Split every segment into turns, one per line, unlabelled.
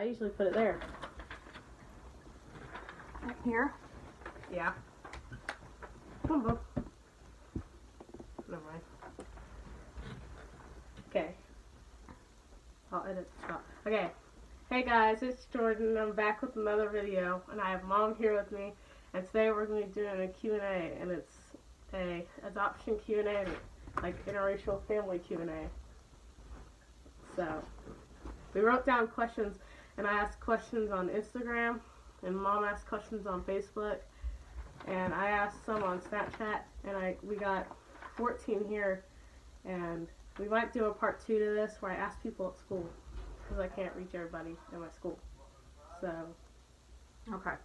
usually put it there.
Right here?
Yeah. Come on, Bo. Never mind. Okay. I'll edit the spot. Okay. Hey guys, it's Jordan. I'm back with another video, and I have Mom here with me. And today we're going to be doing a Q&A, and it's a adoption Q&A, like interracial family Q&A. So, we wrote down questions, and I asked questions on Instagram, and Mom asked questions on Facebook, and I asked some on Snapchat, and we got 14 here, and we might do a part 2 to this where I ask people at school, because I can't reach everybody in my school. So,
Okay.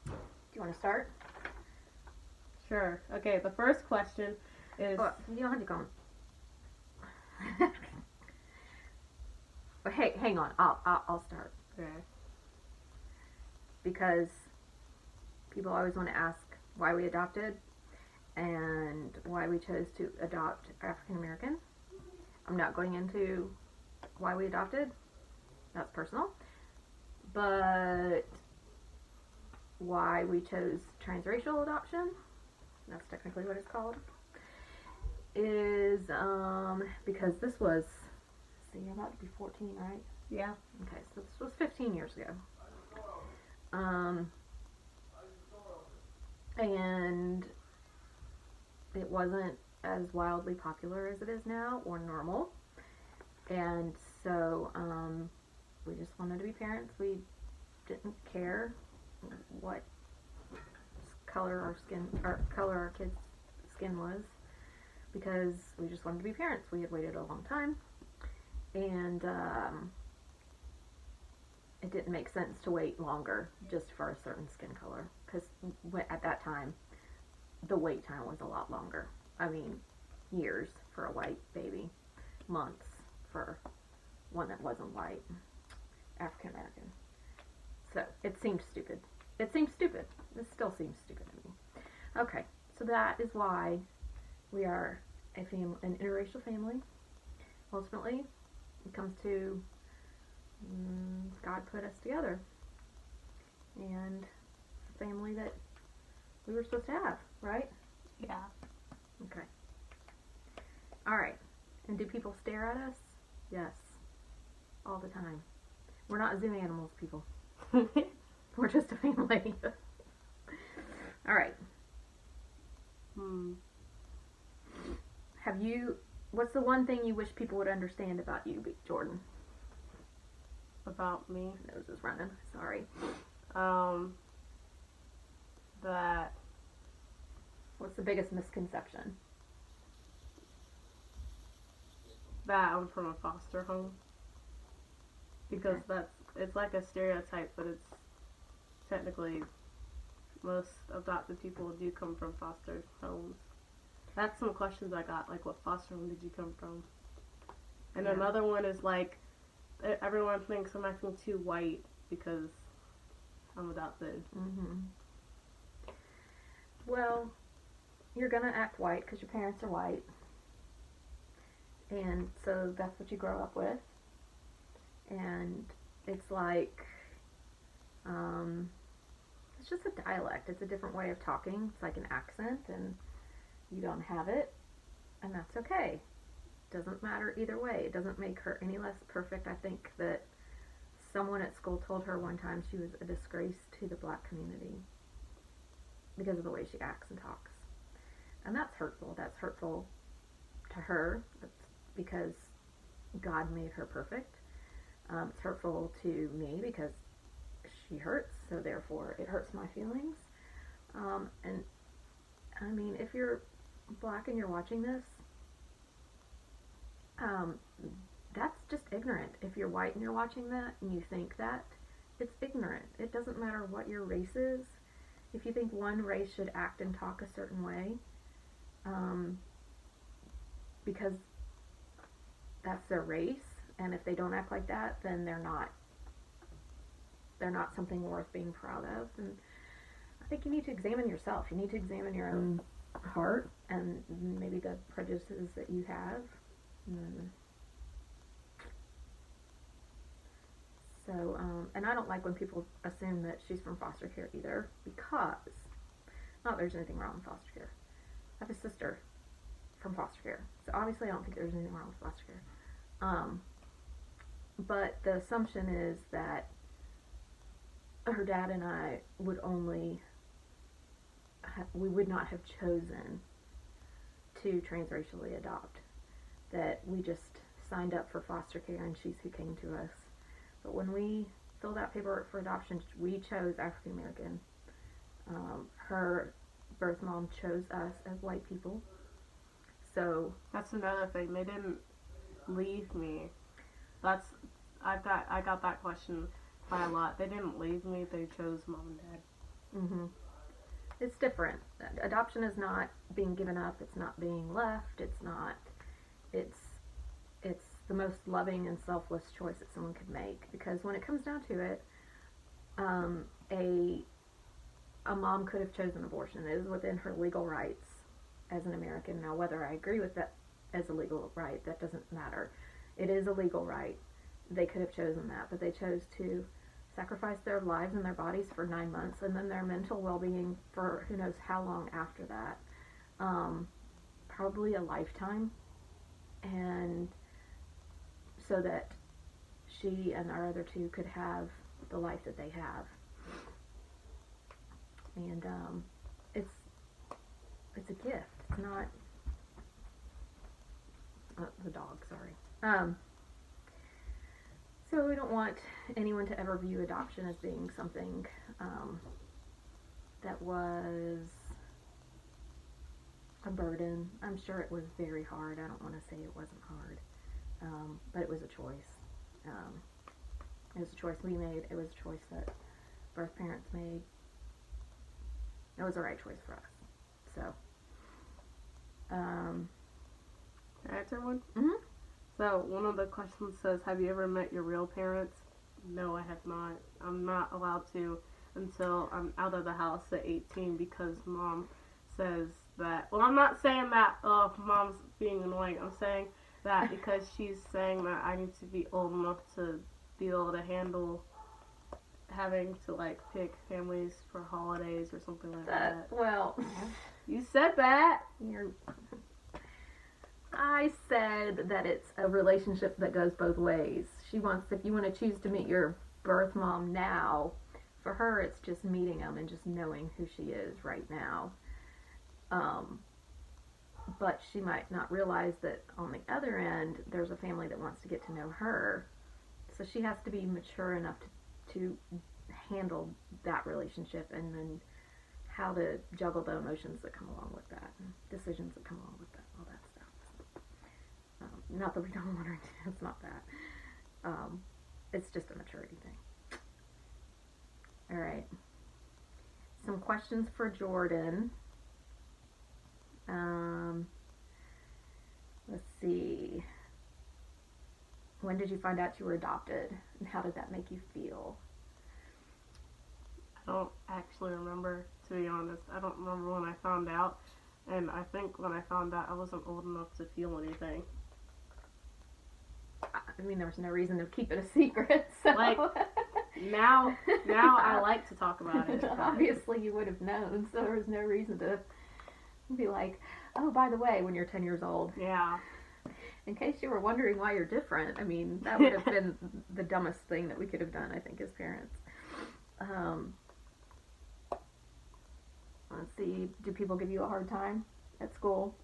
Do you want to start?
sure. Okay, the first question is...
Oh, you don't have to go. But hey, hang on. I'll start.
Okay.
Because people always want to ask why we adopted and why we chose to adopt African American. I'm not going into why we adopted. That's personal. But why we chose transracial adoption, that's technically what it's called, is because this was, you're about to be 14, right?
Yeah.
Okay, so this was 15 years ago. And it wasn't as wildly popular as it is now, or normal. And so we just wanted to be parents. We didn't care what color our kids' skin was, because we just wanted to be parents. We had waited a long time, and it didn't make sense to wait longer just for a certain skin color, because at that time the wait time was a lot longer. I mean, years for a white baby, months for one that wasn't white, African American. So it seemed stupid. It still seems stupid to me. Okay, so that is why we are an interracial family. Ultimately, it comes to God put us together, and it's a family that we were supposed to have, right?
Yeah.
Okay. All right. And do people stare at us? Yes. All the time. We're not zoo animals, people. We're just a family. All right. What's the one thing you wish people would understand about you, Jordan?
About me?
Nose is running. Sorry.
That...
What's the biggest misconception?
That I'm from a foster home. Because it's like a stereotype, but it's technically, most adopted people do come from foster homes. That's some questions I got, like, what foster home did you come from? And another one is like, everyone thinks I'm acting too white because I'm adopted.
Mm-hmm. Well, you're gonna act white because your parents are white, and so that's what you grow up with. And it's like, it's just a dialect. It's a different way of talking. It's like an accent, and you don't have it, and that's okay. Doesn't matter either way. It doesn't make her any less perfect. I think that someone at school told her one time she was a disgrace to the black community because of the way she acts and talks. And that's hurtful. That's hurtful to her. That's because God made her perfect. It's hurtful to me because she hurts, so therefore it hurts my feelings. And I mean, if you're black and you're watching this, that's just ignorant. If you're white and you're watching that and you think that, it's ignorant. It doesn't matter what your race is. If you think one race should act and talk a certain way, because that's their race, and if they don't act like that, then they're not something worth being proud of. And I think you need to examine yourself. You need to examine your own heart and maybe the prejudices that you have. So, and I don't like when people assume that she's from foster care either, because not that there's anything wrong with foster care. I have a sister from foster care, so obviously I don't think there's anything wrong with foster care. But the assumption is that her dad and I would only, we would not have chosen to transracially adopt. That we just signed up for foster care and she's who came to us. But when we filled out paperwork for adoption, we chose African American. Her birth mom chose us as white people. So
that's another thing. They didn't leave me. I got that question by a lot. They didn't leave me. They chose mom and dad.
Mm-hmm. It's different. Adoption is not being given up. It's not being left. It's not. It's the most loving and selfless choice that someone could make. Because when it comes down to it, a mom could have chosen abortion. It is within her legal rights as an American. Now, whether I agree with that as a legal right, that doesn't matter. It is a legal right. They could have chosen that, but they chose to sacrifice their lives and their bodies for 9 months, and then their mental well-being for who knows how long after that. Probably a lifetime. And so that she and our other two could have the life that they have. And it's a gift. It's not the dog, sorry. So we don't want anyone to ever view adoption as being something that was a burden. I'm sure it was very hard. I don't want to say it wasn't hard, but it was a choice. It was a choice we made. It was a choice that birth parents made. It was the right choice for us. So,
Can I answer one?
Mm-hmm.
So one of the questions says, "Have you ever met your real parents?" No, I have not. I'm not allowed to until I'm out of the house at 18 because mom says that. Well, I'm not saying that mom's being annoying. I'm saying that because she's saying that I need to be old enough to be able to handle having to like pick families for holidays or something like that.
Well,
You said that.
I said that it's a relationship that goes both ways. She wants, if you want to choose to meet your birth mom now, for her it's just meeting them and just knowing who she is right now. But she might not realize that on the other end, there's a family that wants to get to know her. So she has to be mature enough to handle that relationship, and then how to juggle the emotions that come along with that, and decisions that come along with that, all that stuff. So, not that we don't want her to, it's not that. It's just a maturity thing. Alright. Some questions for Jordan. Let's see. When did you find out you were adopted, and how did that make you feel?
I don't actually remember, to be honest. I don't remember when I found out, and I think when I found out I wasn't old enough to feel anything.
I mean, there was no reason to keep it a secret, so...
Like, now I like to talk about it.
Obviously you would have known, so there was no reason to be like, oh, by the way, when you're 10 years old.
Yeah.
In case you were wondering why you're different, I mean, that would have been the dumbest thing that we could have done, I think, as parents. Let's see, do people give you a hard time at school?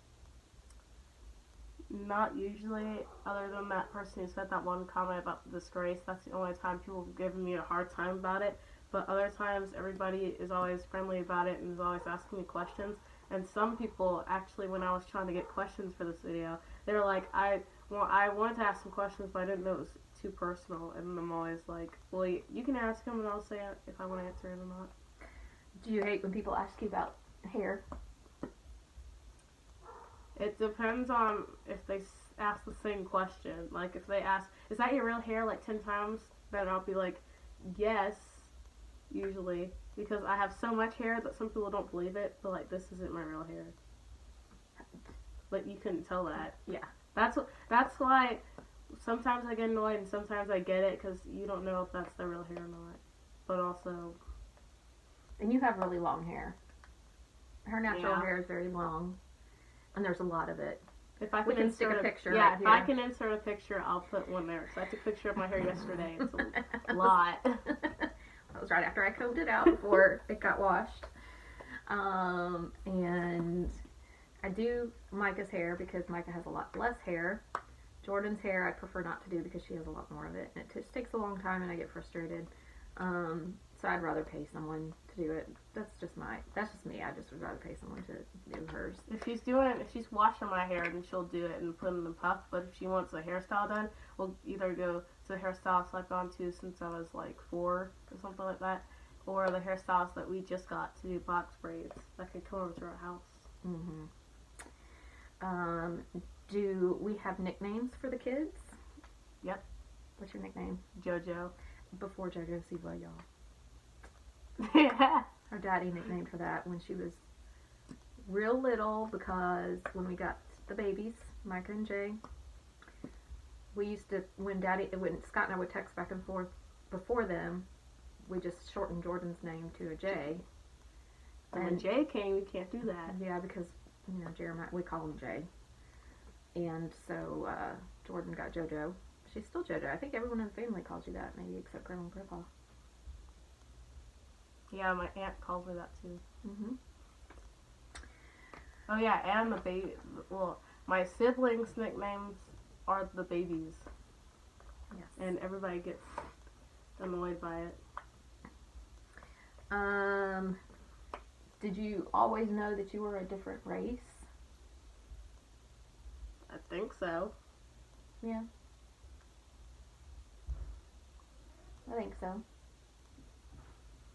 Not usually, other than that person who said that one comment about the disgrace. That's the only time people have given me a hard time about it. But other times, everybody is always friendly about it and is always asking me questions. And some people, actually, when I was trying to get questions for this video, they were like, I wanted to ask some questions, but I didn't know it was too personal. And I'm always like, well, you can ask them, and I'll say if I want to answer it or not.
Do you hate when people ask you about hair?
It depends on if they ask the same question. Like, if they ask, is that your real hair, like 10 times, then I'll be like, yes, usually. Because I have so much hair that some people don't believe it, but, like, this isn't my real hair. But you couldn't tell that.
Yeah.
That's why sometimes I get annoyed and sometimes I get it because you don't know if that's their real hair or not. But also,
And you have really long hair. Her natural
Yeah.
hair is very long, and there's a lot of it.
if I
We
can
can stick
insert
a picture
yeah,
right
if I
here.
can insert a picture, I'll put one there. So I took a picture of my hair yesterday. It's a lot.
That was right after I combed it out before it got washed. And I do Micah's hair because Micah has a lot less hair. Jordan's hair I prefer not to do because she has a lot more of it. And it just takes a long time and I get frustrated. So I'd rather pay someone to do it. That's just me. I just would rather pay someone to do hers.
If she's washing my hair, then she'll do it and put it in the puff. But if she wants a hairstyle done, we'll either go to the hairstylist I've gone to since I was like 4 or something like that, or the hairstylist that we just got to do box braids that can come over to our house.
Do we have nicknames for the kids?
Yep.
What's your nickname?
JoJo.
Before JoJo Siva, y'all.
Yeah.
Her daddy nicknamed her that when she was real little because when we got the babies, Micah and Jay, we used to, when Scott and I would text back and forth before them, we just shortened Jordan's name to a J.
And when Jay came, we can't do that.
Yeah, because, Jeremiah, we call him Jay. And so Jordan got JoJo. She's still JoJo. I think everyone in the family calls you that, maybe except Grandma and Grandpa.
Yeah, my aunt calls me that too.
Mm-hmm.
Oh yeah, and the baby. Well, my siblings' nicknames are the babies,
Yes.
and everybody gets annoyed by it.
Did you always know that you were a different race?
I think so.
Yeah. I think so.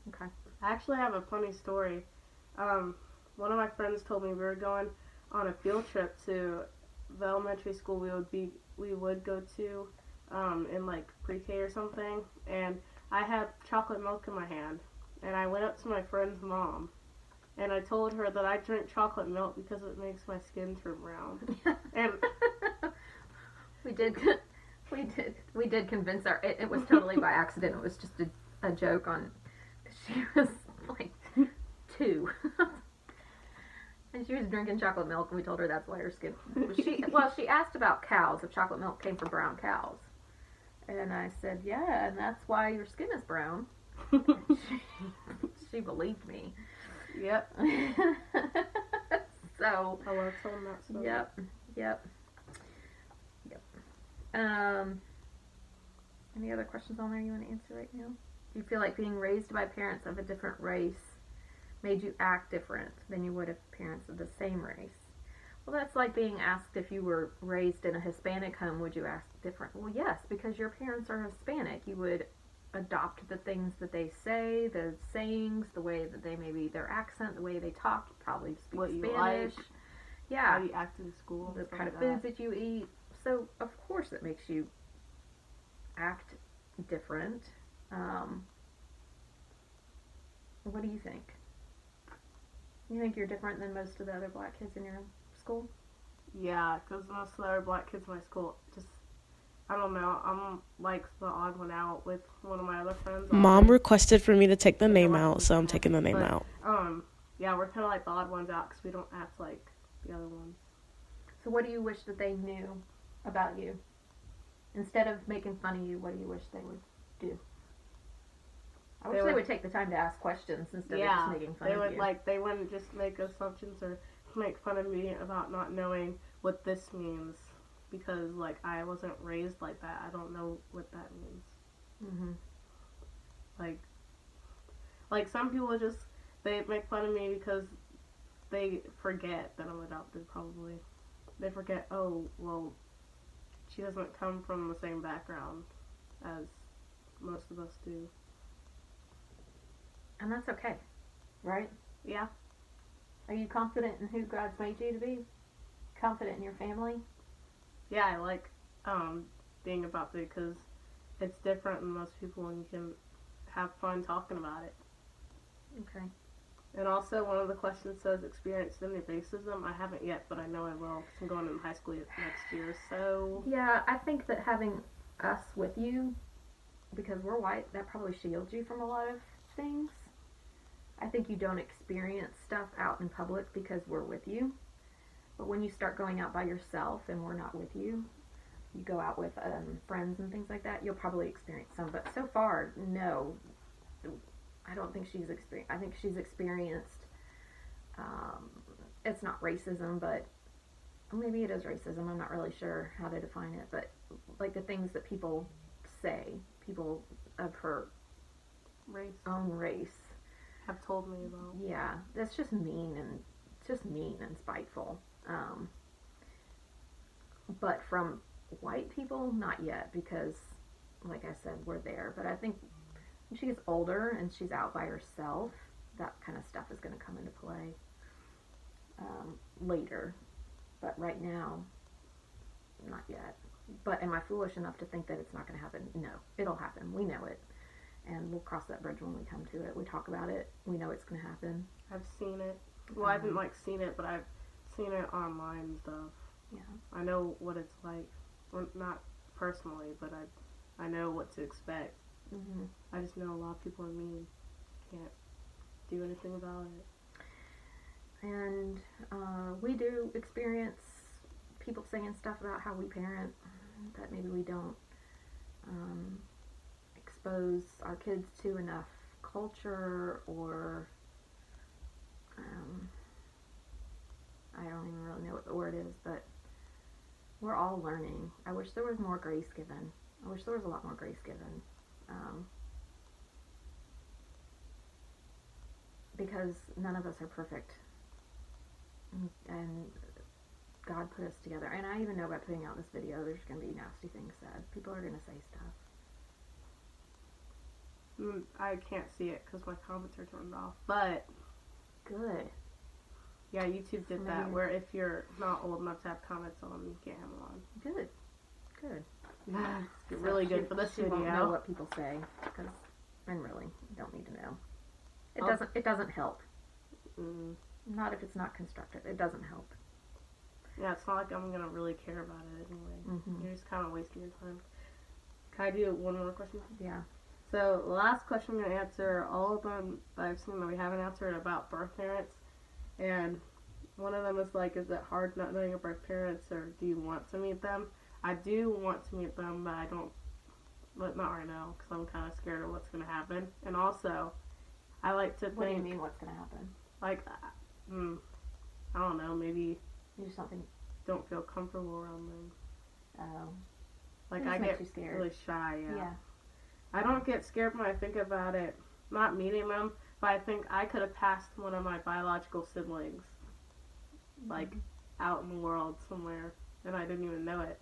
Okay.
I actually have a funny story. One of my friends told me we were going on a field trip to the elementary school we would go to in like pre-K or something, and I had chocolate milk in my hand, and I went up to my friend's mom, and I told her that I drink chocolate milk because it makes my skin turn brown. And
we did convince her. It was totally by accident. It was just a joke on. She was like 2. And she was drinking chocolate milk, and we told her that's why her skin. She asked about cows, if chocolate milk came from brown cows. And I said, yeah, and that's why your skin is brown. She believed me.
Yep.
So.
I love telling that story.
Yep. Any other questions on there you want to answer right now? Do you feel like being raised by parents of a different race made you act different than you would if parents of the same race? Well, that's like being asked if you were raised in a Hispanic home, would you act different? Well, yes, because your parents are Hispanic. You would adopt the things that they say, the sayings, the way that they maybe their accent, the way they talk. You probably speak
What you
Spanish.
like,
Yeah.
how you act in school,
The kind of
like
foods that you eat. So, of course, it makes you act different. What do you think? You think you're different than most of the other black kids in your school?
Yeah, because most of the other black kids in my school just, I don't know, I'm like the odd one out with one of my other friends.
Mom requested for me to take the name out, so I'm taking the name out.
Yeah, we're kind of like the odd ones out because we don't act like the other ones.
So what do you wish that they knew about you? Instead of making fun of you, what do you wish they would do? I wish they would take the time to ask questions instead of just making fun of you.
They wouldn't just make assumptions or make fun of me about not knowing what this means because, like, I wasn't raised like that. I don't know what that means.
Mm-hmm.
Like some people just, they make fun of me because they forget that I'm adopted, probably. They forget, oh, well, she doesn't come from the same background as most of us do.
And that's okay, right?
Yeah.
Are you confident in who God's made you to be? Confident in your family?
Yeah, I like being adopted because it's different than most people and you can have fun talking about it.
Okay.
And also, one of the questions says, experienced any racism? I haven't yet, but I know I will because I'm going in high school next year. So,
Yeah, I think that having us with you, because we're white, that probably shields you from a lot of things. I think you don't experience stuff out in public because we're with you. But when you start going out by yourself and we're not with you, you go out with friends and things like that, you'll probably experience some. But so far, no. I don't think she's experienced. I think she's experienced. It's not racism, but maybe it is racism. I'm not really sure how to define it. But like the things that people say, people of her own race
have told me about.
Yeah, that's just mean and spiteful. But from white people, not yet, because, like I said, we're there. But I think when she gets older and she's out by herself, that kind of stuff is going to come into play later. But right now, not yet. But am I foolish enough to think that it's not going to happen? No, it'll happen. We know it. And we'll cross that bridge when we come to it. We talk about it. We know it's going to happen.
I've seen it. Well, I haven't seen it, but I've seen it online and stuff.
Yeah.
I know what it's like. Well, not personally, but I know what to expect.
Mm-hmm.
I just know a lot of people are mean. Can't do anything about it.
And we do experience people saying stuff about how we parent that maybe we don't expose our kids to enough culture, or I don't even really know what the word is, but we're all learning. I wish there was more grace given. I wish there was a lot more grace given. Because none of us are perfect. And God put us together. And I even know by putting out this video, there's going to be nasty things said. People are going to say stuff.
I can't see it because my comments are turned off. But
good.
Yeah, YouTube did that, where if you're not old enough to have comments on, you can't have them on.
Good. Good.
It's really good for this
she
video.
Won't know what people say, and really, you don't need to know. It doesn't help. Not if it's not constructive. It doesn't help.
Yeah, it's not like I'm gonna really care about it anyway.
Mm-hmm.
You're just kind of wasting your time. Can I do one more question?
Yeah.
So, the last question I'm gonna answer, all of them that I've seen that we haven't answered about birth parents. And one of them is like, is it hard not knowing your birth parents, or do you want to meet them? I do want to meet them, but I don't, but not right now, because I'm kind of scared of what's going to happen. And also, I like to think...
What do you mean, what's going to happen?
Like, I don't know, maybe...
You just
don't feel comfortable around them.
Oh.
Like, I get really shy, yeah. I don't get scared when I think about it, not meeting them, but I think I could have passed one of my biological siblings, like, out in the world somewhere, and I didn't even know it.